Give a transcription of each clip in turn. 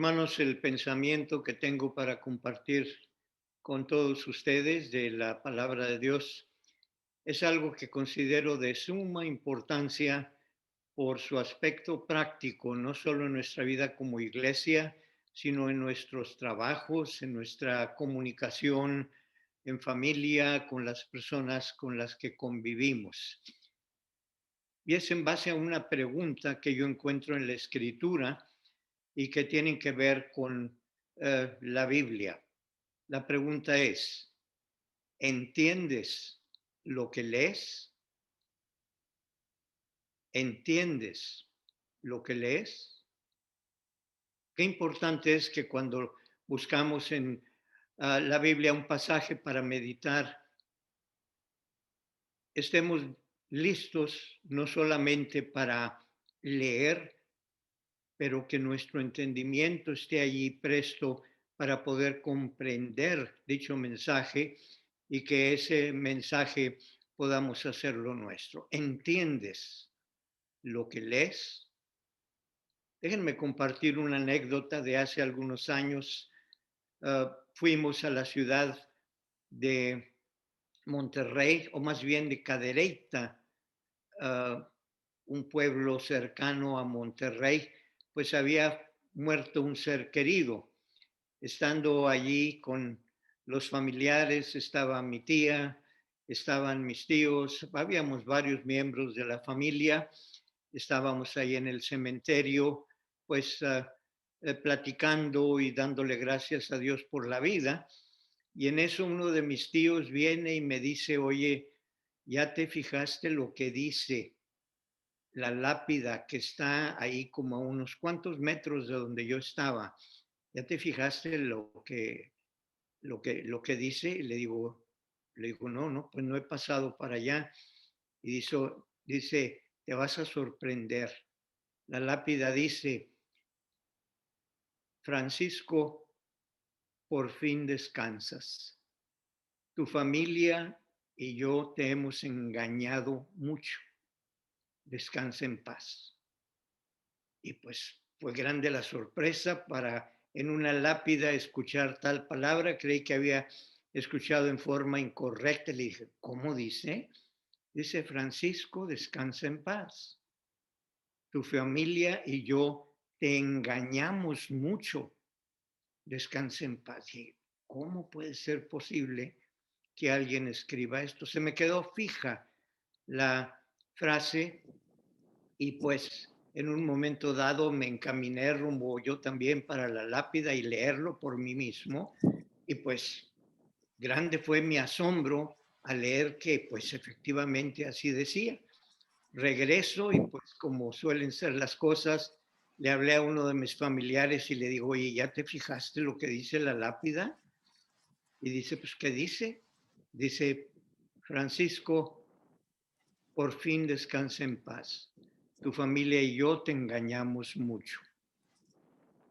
Hermanos, el pensamiento que tengo para compartir con todos ustedes de la palabra de Dios es algo que considero de suma importancia por su aspecto práctico, no solo en nuestra vida como iglesia, sino en nuestros trabajos, en nuestra comunicación en familia, con las personas con las que convivimos. Y es en base a una pregunta que yo encuentro en la escritura y que tienen que ver con la Biblia. La pregunta es, ¿entiendes lo que lees? ¿Entiendes lo que lees? Qué importante es que cuando buscamos en la Biblia un pasaje para meditar, estemos listos no solamente para leer, pero que nuestro entendimiento esté allí presto para poder comprender dicho mensaje y que ese mensaje podamos hacerlo nuestro. ¿Entiendes lo que lees? Déjenme compartir una anécdota de hace algunos años. Fuimos a la ciudad de Monterrey, o más bien de Cadereyta, uh, un pueblo cercano a Monterrey, pues había muerto un ser querido. Estando allí con los familiares, estaba mi tía, estaban mis tíos, habíamos varios miembros de la familia, estábamos ahí en el cementerio, pues platicando y dándole gracias a Dios por la vida. Y en eso uno de mis tíos viene y me dice, oye, ¿ya te fijaste lo que dice la lápida que está ahí como a unos cuantos metros de donde yo estaba? ¿Ya te fijaste lo que dice? Y le digo, no, no, pues no he pasado para allá. Y dice, te vas a sorprender. La lápida dice, Francisco, por fin descansas. Tu familia y yo te hemos engañado mucho. Descansa en paz. Y pues fue grande la sorpresa para en una lápida escuchar tal palabra. Creí que había escuchado en forma incorrecta. Le dije, ¿cómo dice? Dice, Francisco, descansa en paz. Tu familia y yo te engañamos mucho. Descansa en paz. Y, ¿cómo puede ser posible que alguien escriba esto? Se me quedó fija la frase y pues en un momento dado me encaminé rumbo yo también para la lápida y leerlo por mí mismo. Y pues grande fue mi asombro al leer que pues efectivamente así decía. Regreso y pues como suelen ser las cosas, le hablé a uno de mis familiares y le digo, oye, ¿ya te fijaste lo que dice la lápida? Y dice, pues, ¿qué dice? Dice, Francisco, por fin descansa en paz. Tu familia y yo te engañamos mucho.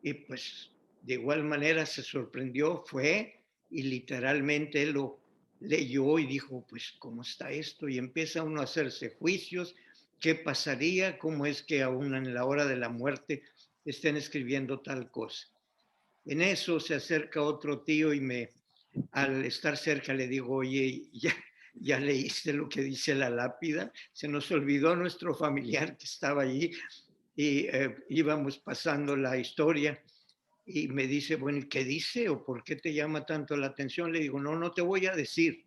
Y pues de igual manera se sorprendió, fue y literalmente lo leyó y dijo, pues, ¿cómo está esto? Y empieza uno a hacerse juicios, ¿qué pasaría? ¿Cómo es que aún en la hora de la muerte estén escribiendo tal cosa? En eso se acerca otro tío y al estar cerca le digo, oye, ya leíste lo que dice la lápida? Se nos olvidó nuestro familiar que estaba allí y íbamos pasando la historia y me dice, bueno, ¿y qué dice o por qué te llama tanto la atención? Le digo, no, no te voy a decir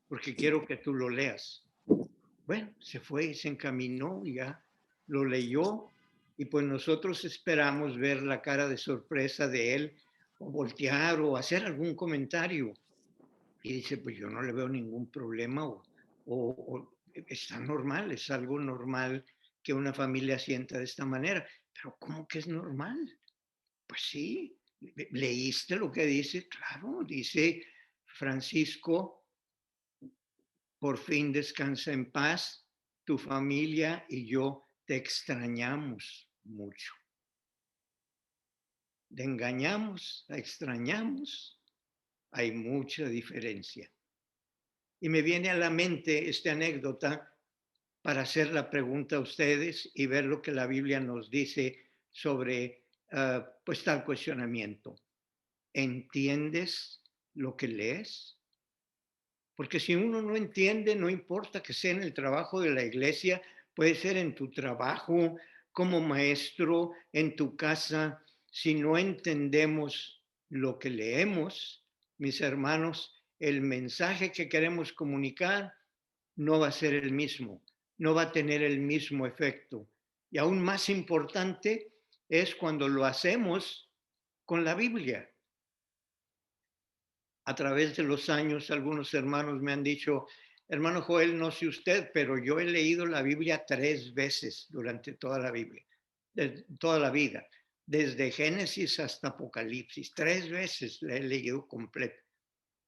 porque quiero que tú lo leas. Bueno, se fue y se encaminó y ya lo leyó y pues nosotros esperamos ver la cara de sorpresa de él o voltear o hacer algún comentario. Y dice, pues yo no le veo ningún problema o está normal, es algo normal que una familia sienta de esta manera. Pero ¿cómo que es normal? Pues sí, leíste lo que dice, claro, dice Francisco, por fin descansa en paz, tu familia y yo te extrañamos mucho. De engañamos a extrañamos, hay mucha diferencia. Y me viene a la mente esta anécdota para hacer la pregunta a ustedes y ver lo que la Biblia nos dice sobre pues está el cuestionamiento. ¿Entiendes lo que lees? Porque si uno no entiende, no importa que sea en el trabajo de la iglesia, puede ser en tu trabajo, como maestro, en tu casa. Si no entendemos lo que leemos, mis hermanos, el mensaje que queremos comunicar no va a ser el mismo, no va a tener el mismo efecto. Y aún más importante es cuando lo hacemos con la Biblia. A través de los años, algunos hermanos me han dicho, hermano Joel, no sé usted, pero yo he leído la Biblia 3 veces durante toda la Biblia, toda la vida, desde Génesis hasta Apocalipsis. 3 veces la he leído completa.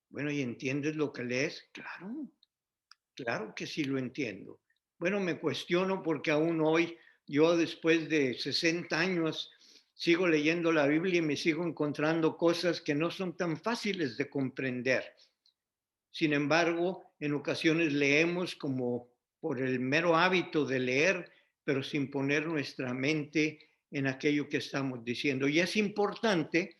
Bueno, ¿y entiendes lo que lees? Claro, claro que sí lo entiendo. Bueno, me cuestiono porque aún hoy, yo después de 60 años, sigo leyendo la Biblia y me sigo encontrando cosas que no son tan fáciles de comprender. Sin embargo, en ocasiones leemos como por el mero hábito de leer, pero sin poner nuestra mente en aquello que estamos diciendo. Y es importante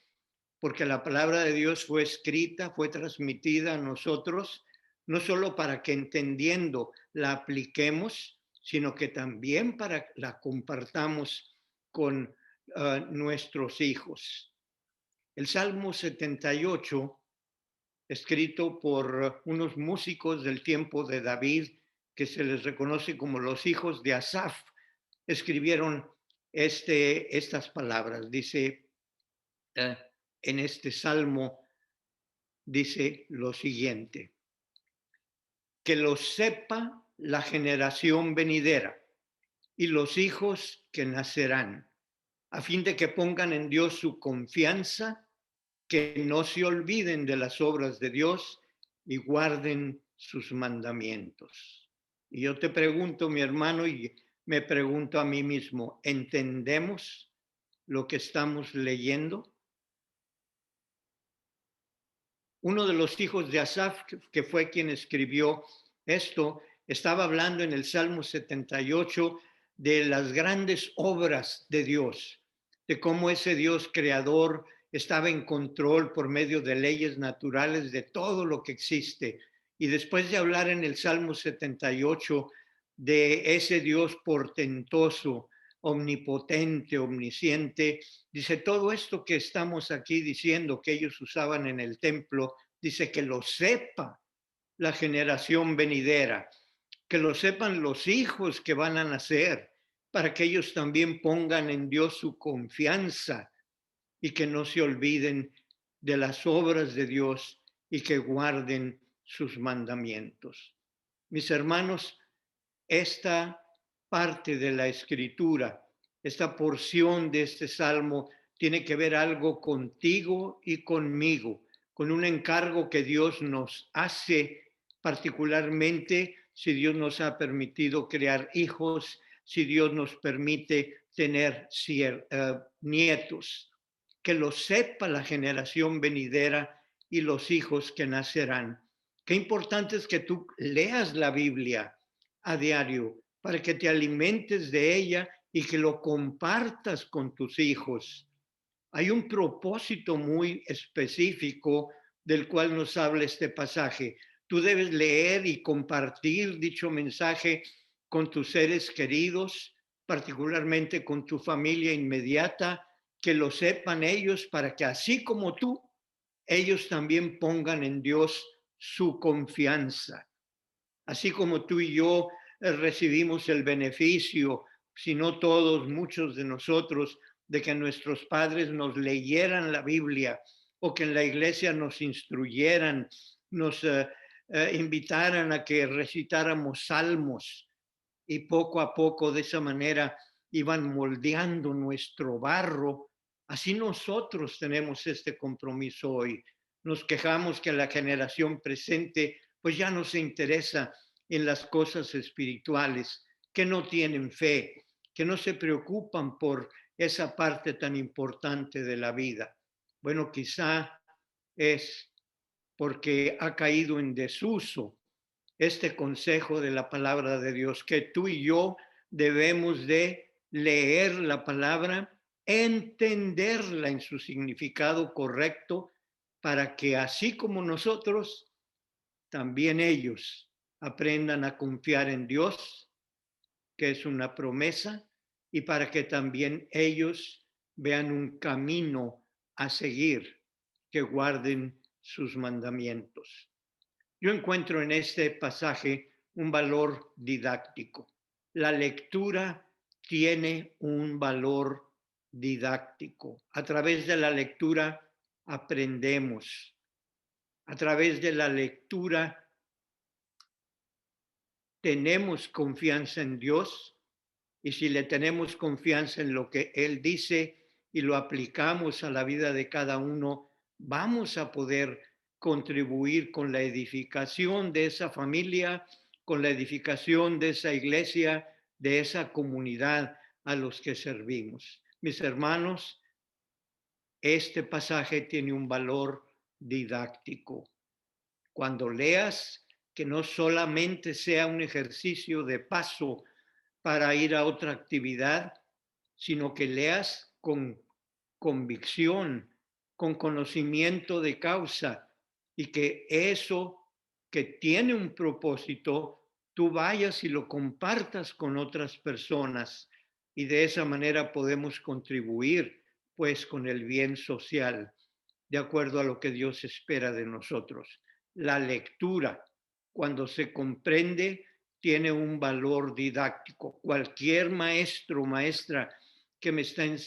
porque la palabra de Dios fue escrita, fue transmitida a nosotros, no solo para que entendiendo la apliquemos, sino que también para la compartamos con nuestros hijos. El Salmo 78, escrito por unos músicos del tiempo de David, que se les reconoce como los hijos de Asaf, escribieron estas palabras. Dice, eh, en este salmo, dice lo siguiente: que lo sepa la generación venidera y los hijos que nacerán, a fin de que pongan en Dios su confianza, que no se olviden de las obras de Dios y guarden sus mandamientos. Y yo te pregunto, mi hermano, y me pregunto a mí mismo, ¿entendemos lo que estamos leyendo? Uno de los hijos de Asaf, que fue quien escribió esto, estaba hablando en el Salmo 78 de las grandes obras de Dios, de cómo ese Dios creador estaba en control por medio de leyes naturales de todo lo que existe. Y después de hablar en el Salmo 78 de ese Dios portentoso, omnipotente, omnisciente, dice, todo esto que estamos aquí diciendo que ellos usaban en el templo, dice que lo sepa la generación venidera, que lo sepan los hijos que van a nacer, para que ellos también pongan en Dios su confianza y que no se olviden de las obras de Dios y que guarden sus mandamientos. Mis hermanos, esta parte de la escritura, esta porción de este salmo tiene que ver algo contigo y conmigo, con un encargo que Dios nos hace, particularmente si Dios nos ha permitido crear hijos, si Dios nos permite tener nietos. Que lo sepa la generación venidera y los hijos que nacerán. Qué importante es que tú leas la Biblia a diario para que te alimentes de ella y que lo compartas con tus hijos. Hay un propósito muy específico del cual nos habla este pasaje. Tú debes leer y compartir dicho mensaje con tus seres queridos, particularmente con tu familia inmediata, que lo sepan ellos para que así como tú, ellos también pongan en Dios su confianza. Así como tú y yo recibimos el beneficio, si no todos, muchos de nosotros, de que nuestros padres nos leyeran la Biblia o que en la iglesia nos instruyeran, nos invitaran a que recitáramos salmos y poco a poco de esa manera iban moldeando nuestro barro. Así nosotros tenemos este compromiso hoy. Nos quejamos que la generación presente pues ya no se interesa en las cosas espirituales, que no tienen fe, que no se preocupan por esa parte tan importante de la vida. Bueno, quizá es porque ha caído en desuso este consejo de la palabra de Dios, que tú y yo debemos de leer la palabra entenderla en su significado correcto, para que así como nosotros, también ellos aprendan a confiar en Dios, que es una promesa, y para que también ellos vean un camino a seguir, que guarden sus mandamientos. Yo encuentro en este pasaje un valor didáctico. La lectura tiene un valor didáctico. A través de la lectura aprendemos. A través de la lectura tenemos confianza en Dios, y si le tenemos confianza en lo que Él dice y lo aplicamos a la vida de cada uno, vamos a poder contribuir con la edificación de esa familia, con la edificación de esa iglesia, de esa comunidad a los que servimos. Mis hermanos, este pasaje tiene un valor didáctico. Cuando leas, que no solamente sea un ejercicio de paso para ir a otra actividad, sino que leas con convicción, con conocimiento de causa, y que eso que tiene un propósito, tú vayas y lo compartas con otras personas, y de esa manera podemos contribuir pues con el bien social, de acuerdo a lo que Dios espera de nosotros. La lectura, cuando se comprende, tiene un valor didáctico. Cualquier maestro o maestra que me estén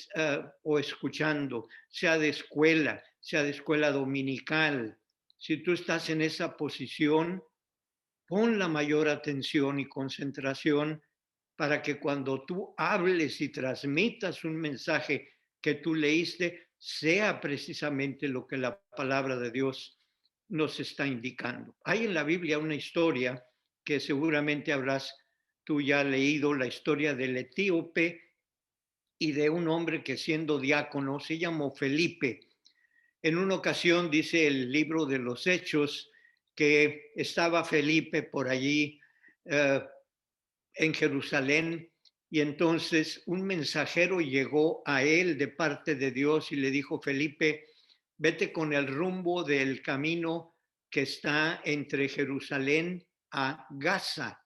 o escuchando, sea de escuela dominical, si tú estás en esa posición, pon la mayor atención y concentración para que cuando tú hables y transmitas un mensaje que tú leíste, sea precisamente lo que la palabra de Dios nos está indicando. Hay en la Biblia una historia que seguramente habrás tú ya leído, la historia del etíope y de un hombre que, siendo diácono, se llamó Felipe. En una ocasión, dice el libro de los Hechos, que estaba Felipe por allí eh, en Jerusalén, y entonces un mensajero llegó a él de parte de Dios y le dijo: Felipe, vete con el rumbo del camino que está entre Jerusalén a Gaza.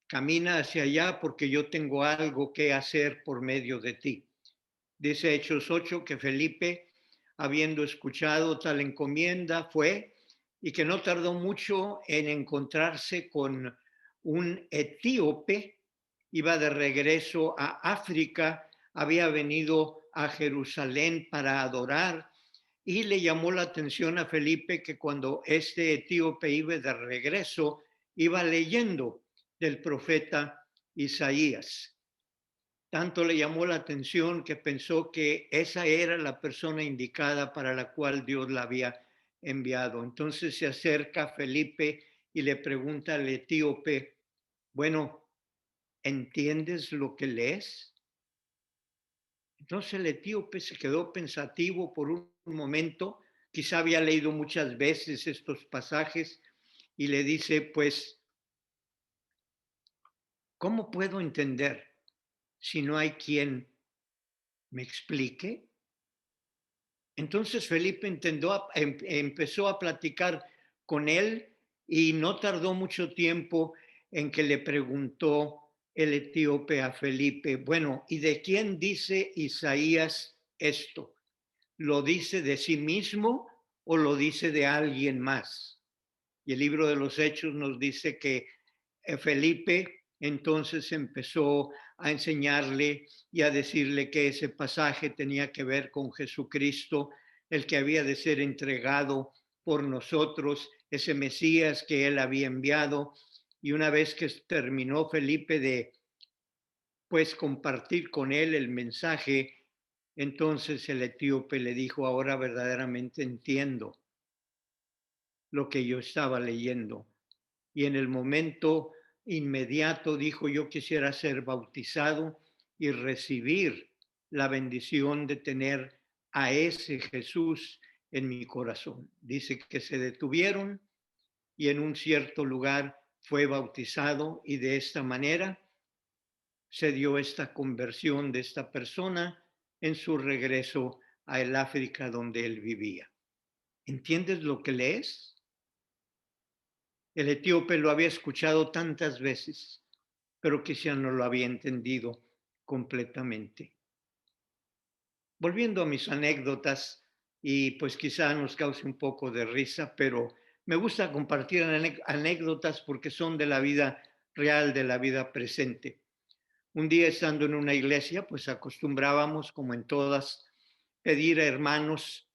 Camina hacia allá porque yo tengo algo que hacer por medio de ti. Dice Hechos 8 que Felipe, habiendo escuchado tal encomienda, fue, y que no tardó mucho en encontrarse con un etíope. Iba de regreso a África, había venido a Jerusalén para adorar, y le llamó la atención a Felipe que cuando este etíope iba de regreso, iba leyendo del profeta Isaías. Tanto le llamó la atención que pensó que esa era la persona indicada para la cual Dios la había enviado. Entonces se acerca a Felipe y le pregunta al etíope: bueno, ¿entiendes lo que lees? Entonces el etíope se quedó pensativo por un momento, quizá había leído muchas veces estos pasajes, y le dice: pues, ¿cómo puedo entender si no hay quien me explique? Entonces Felipe empezó a platicar con él, y no tardó mucho tiempo en que le preguntó el etíope a Felipe: bueno, ¿y de quién dice Isaías esto? ¿Lo dice de sí mismo o lo dice de alguien más? Y el libro de los Hechos nos dice que Felipe entonces empezó a enseñarle y a decirle que ese pasaje tenía que ver con Jesucristo, el que había de ser entregado por nosotros, ese Mesías que él había enviado. Y una vez que terminó Felipe de pues compartir con él el mensaje, entonces el etíope le dijo: ahora verdaderamente entiendo lo que yo estaba leyendo. Y en el momento inmediato dijo: yo quisiera ser bautizado y recibir la bendición de tener a ese Jesús en mi corazón. Dice que se detuvieron y en un cierto lugar fue bautizado, y de esta manera se dio esta conversión de esta persona en su regreso a el África donde él vivía. ¿Entiendes lo que lees? El etíope lo había escuchado tantas veces, pero quizá no lo había entendido completamente. Volviendo a mis anécdotas, y pues quizá nos cause un poco de risa, pero me gusta compartir anécdotas porque son de la vida real, de la vida presente. Un día estando en una iglesia, pues acostumbrábamos, como en todas, pedir a hermanos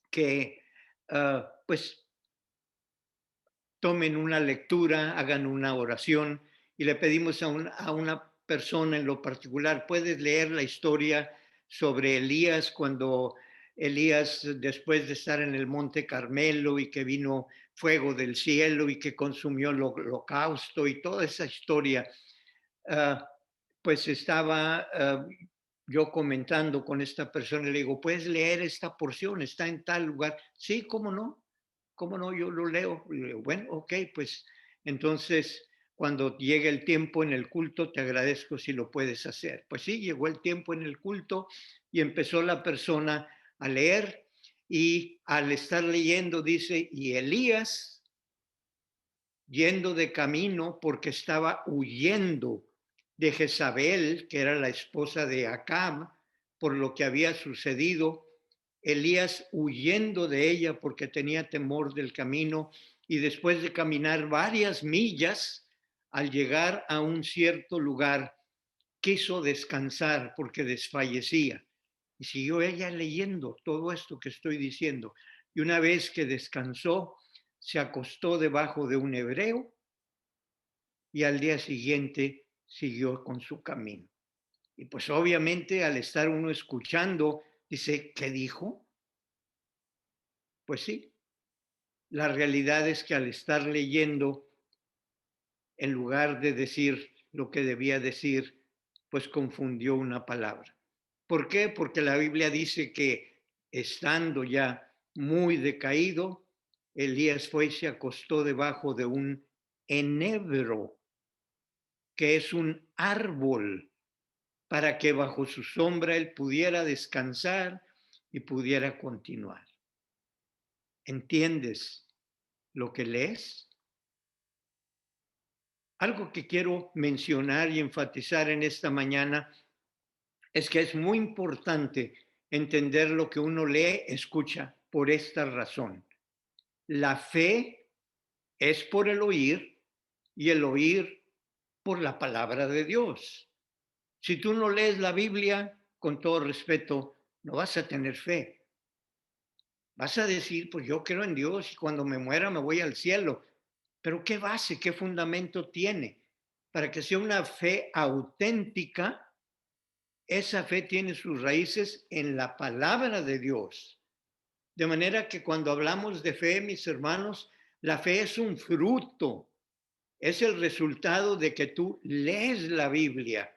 que pues tomen una lectura, hagan una oración y le pedimos a una persona en lo particular, puedes leer la historia sobre Elías cuando Elías, después de estar en el Monte Carmelo y que vino fuego del cielo y que consumió el holocausto y toda esa historia, ah, pues estaba yo comentando con esta persona y le digo, ¿puedes leer esta porción? Está en tal lugar. Sí, ¿cómo no? ¿Cómo no? Yo lo leo. Y le digo, bueno, ok, pues entonces cuando llegue el tiempo en el culto, te agradezco si lo puedes hacer. Pues sí, llegó el tiempo en el culto y empezó la persona a leer y al estar leyendo dice, y Elías yendo de camino porque estaba huyendo de Jezabel, que era la esposa de Acab, por lo que había sucedido. Elías huyendo de ella porque tenía temor del camino y después de caminar varias millas, al llegar a un cierto lugar, quiso descansar porque desfallecía. Y siguió ella leyendo todo esto que estoy diciendo. Y una vez que descansó, se acostó debajo de un hebreo y al día siguiente siguió con su camino. Y pues obviamente al estar uno escuchando, dice, ¿qué dijo? Pues sí, la realidad es que al estar leyendo, en lugar de decir lo que debía decir, pues confundió una palabra. ¿Por qué? Porque la Biblia dice que estando ya muy decaído, Elías fue y se acostó debajo de un enebro, que es un árbol, para que bajo su sombra él pudiera descansar y pudiera continuar. ¿Entiendes lo que lees? Algo que quiero mencionar y enfatizar en esta mañana es que es muy importante entender lo que uno lee, escucha, por esta razón. La fe es por el oír y el oír por la palabra de Dios. Si tú no lees la Biblia, con todo respeto, no vas a tener fe. Vas a decir, pues yo creo en Dios y cuando me muera me voy al cielo. Pero ¿qué base, qué fundamento tiene? Para que sea una fe auténtica, esa fe tiene sus raíces en la palabra de Dios. De manera que cuando hablamos de fe, mis hermanos, la fe es un fruto, es el resultado de que tú lees la Biblia.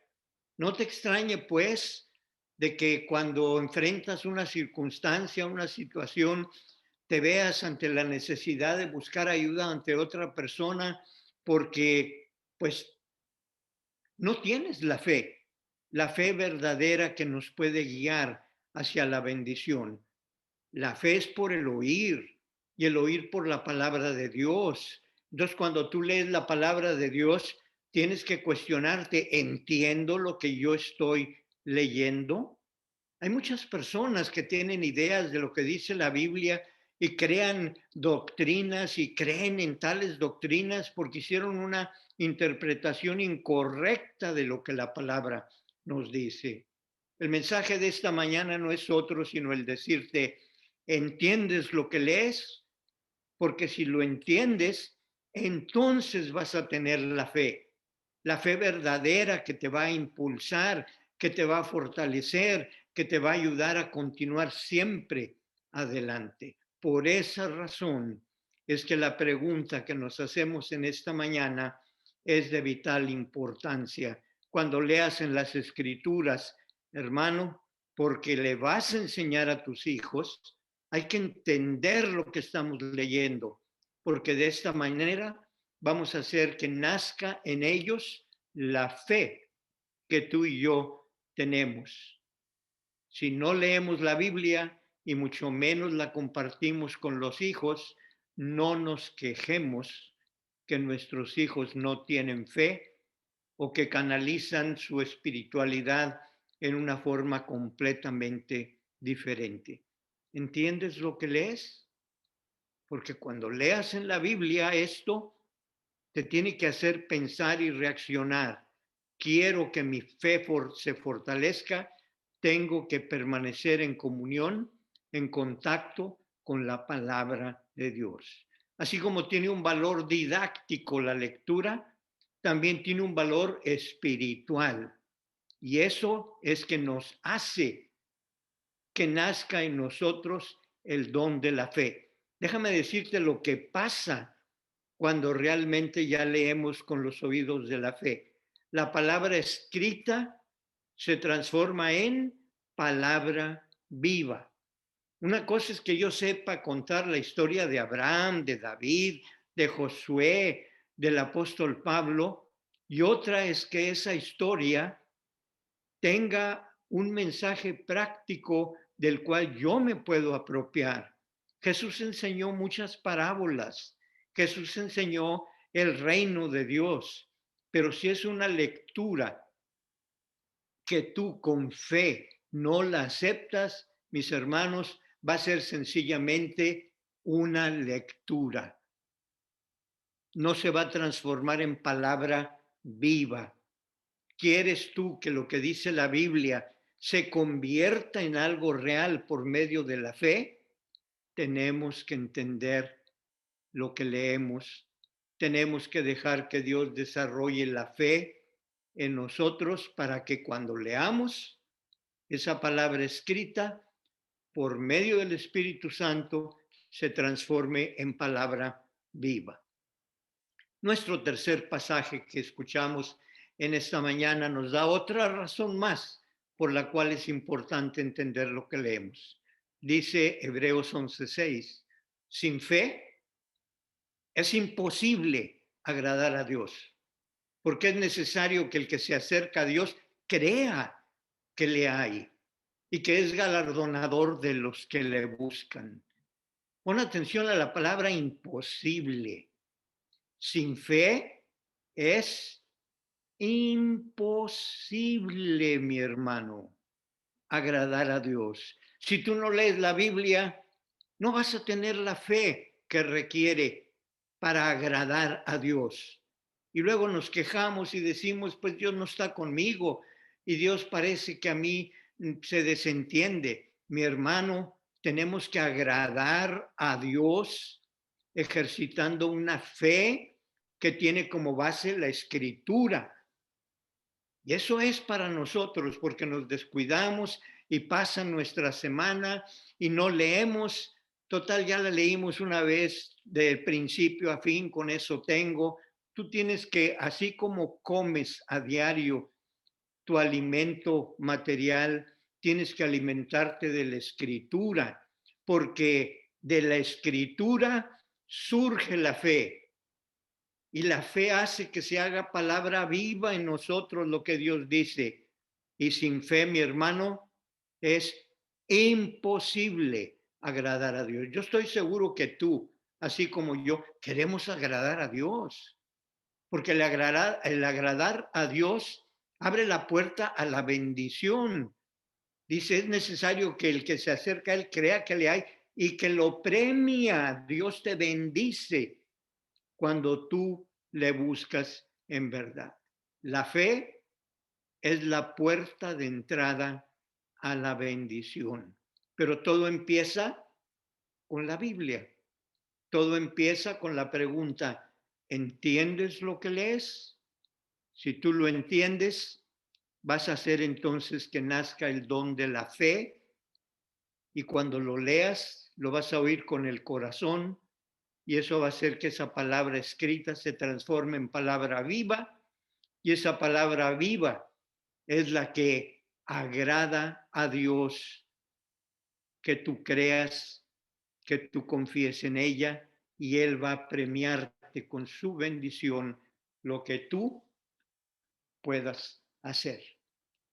No te extrañe, pues, de que cuando enfrentas una circunstancia, una situación, te veas ante la necesidad de buscar ayuda ante otra persona porque, pues, no tienes la fe verdadera que nos puede guiar hacia la bendición. La fe es por el oír y el oír por la palabra de Dios. Entonces, cuando tú lees la palabra de Dios, tienes que cuestionarte, ¿entiendo lo que yo estoy leyendo? Hay muchas personas que tienen ideas de lo que dice la Biblia y crean doctrinas y creen en tales doctrinas porque hicieron una interpretación incorrecta de lo que la palabra nos dice. El mensaje de esta mañana no es otro sino el decirte, ¿entiendes lo que lees? Porque si lo entiendes, entonces vas a tener la fe verdadera que te va a impulsar, que te va a fortalecer, que te va a ayudar a continuar siempre adelante. Por esa razón es que la pregunta que nos hacemos en esta mañana es de vital importancia. Cuando leas en las escrituras, hermano, porque le vas a enseñar a tus hijos, hay que entender lo que estamos leyendo, porque de esta manera vamos a hacer que nazca en ellos la fe que tú y yo tenemos. Si no leemos la Biblia y mucho menos la compartimos con los hijos, no nos quejemos que nuestros hijos no tienen fe o que canalizan su espiritualidad en una forma completamente diferente. ¿Entiendes lo que lees? Porque cuando leas en la Biblia esto, te tiene que hacer pensar y reaccionar. Quiero que mi fe se fortalezca, tengo que permanecer en comunión, en contacto con la palabra de Dios. Así como tiene un valor didáctico la lectura, también tiene un valor espiritual. Y eso es que nos hace que nazca en nosotros el don de la fe. Déjame decirte lo que pasa cuando realmente ya leemos con los oídos de la fe. La palabra escrita se transforma en palabra viva. Una cosa es que yo sepa contar la historia de Abraham, de David, de Josué, del apóstol Pablo, y otra es que esa historia tenga un mensaje práctico del cual yo me puedo apropiar. Jesús enseñó muchas parábolas. Jesús enseñó el reino de Dios. Pero si es una lectura que tú con fe no la aceptas, mis hermanos, va a ser sencillamente una lectura. No se va a transformar en palabra viva. ¿Quieres tú que lo que dice la Biblia se convierta en algo real por medio de la fe? Tenemos que entender lo que leemos. Tenemos que dejar que Dios desarrolle la fe en nosotros para que cuando leamos esa palabra escrita por medio del Espíritu Santo se transforme en palabra viva. Nuestro tercer pasaje que escuchamos en esta mañana nos da otra razón más por la cual es importante entender lo que leemos. Dice Hebreos 11:6, sin fe es imposible agradar a Dios, porque es necesario que el que se acerca a Dios crea que le hay y que es galardonador de los que le buscan. Pon atención a la palabra imposible. Sin fe es imposible, mi hermano, agradar a Dios. Si tú no lees la Biblia, no vas a tener la fe que requiere para agradar a Dios. Y luego nos quejamos y decimos, pues Dios no está conmigo y Dios parece que a mí se desentiende. Mi hermano, tenemos que agradar a Dios ejercitando una fe que tiene como base la escritura. Y eso es para nosotros porque nos descuidamos y pasa nuestra semana y no leemos. Total, ya la leímos una vez de principio a fin, con eso tengo. Tú tienes que, así como comes a diario tu alimento material, tienes que alimentarte de la escritura, porque de la escritura surge la fe. Y la fe hace que se haga palabra viva en nosotros lo que Dios dice. Y sin fe, mi hermano, es imposible agradar a Dios. Yo estoy seguro que tú, así como yo, queremos agradar a Dios. Porque el agradar a Dios abre la puerta a la bendición. Dice, es necesario que el que se acerca a Él crea que le hay y que lo premia. Dios te bendice cuando tú le buscas en verdad. La fe es la puerta de entrada a la bendición. Pero todo empieza con la Biblia. Todo empieza con la pregunta, ¿entiendes lo que lees? Si tú lo entiendes, vas a hacer entonces que nazca el don de la fe y cuando lo leas, lo vas a oír con el corazón y eso va a hacer que esa palabra escrita se transforme en palabra viva y esa palabra viva es la que agrada a Dios, que tú creas, que tú confíes en ella y Él va a premiarte con su bendición lo que tú puedas hacer.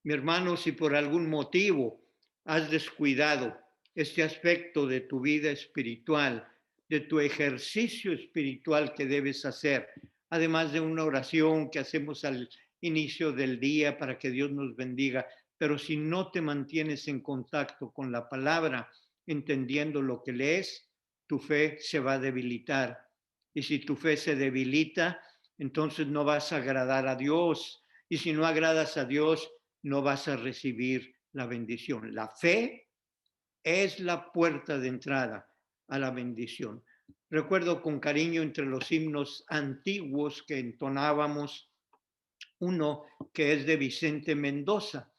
Mi hermano, si por algún motivo has descuidado este aspecto de tu vida espiritual, de tu ejercicio espiritual que debes hacer, además de una oración que hacemos al inicio del día para que Dios nos bendiga, pero si no te mantienes en contacto con la palabra, entendiendo lo que lees, tu fe se va a debilitar. Y si tu fe se debilita, entonces no vas a agradar a Dios. Y si no agradas a Dios, no vas a recibir la bendición. La fe es la puerta de entrada a la bendición. Recuerdo con cariño entre los himnos antiguos que entonábamos uno que es de Vicente Mendoza.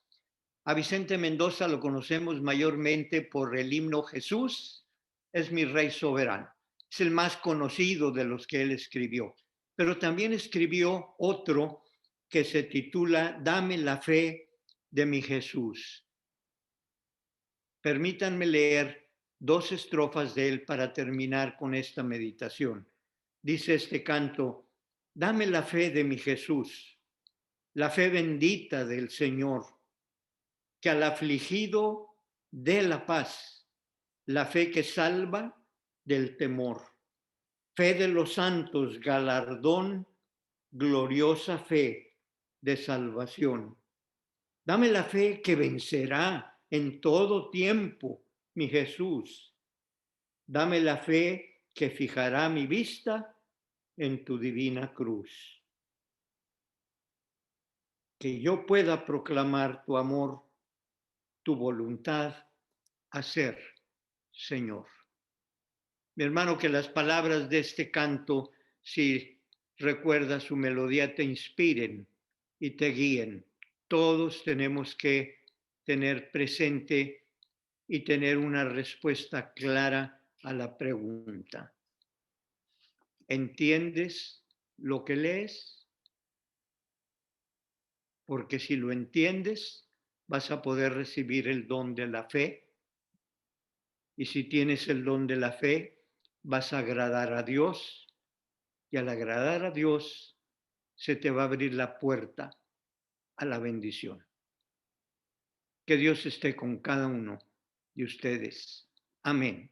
A Vicente Mendoza lo conocemos mayormente por el himno Jesús es mi Rey soberano. Es el más conocido de los que él escribió. Pero también escribió otro que se titula Dame la fe de mi Jesús. Permítanme leer dos estrofas de él para terminar con esta meditación. Dice este canto, dame la fe de mi Jesús, la fe bendita del Señor, que al afligido dé la paz, la fe que salva del temor. Fe de los santos, galardón, gloriosa fe de salvación. Dame la fe que vencerá en todo tiempo, mi Jesús. Dame la fe que fijará mi vista en tu divina cruz. Que yo pueda proclamar tu amor, tu voluntad hacer, Señor. Mi hermano, que las palabras de este canto, si recuerdas su melodía, te inspiren y te guíen. Todos tenemos que tener presente y tener una respuesta clara a la pregunta. ¿Entiendes lo que lees? Porque si lo entiendes, vas a poder recibir el don de la fe. Y si tienes el don de la fe, vas a agradar a Dios. Y al agradar a Dios, se te va a abrir la puerta a la bendición. Que Dios esté con cada uno de ustedes. Amén.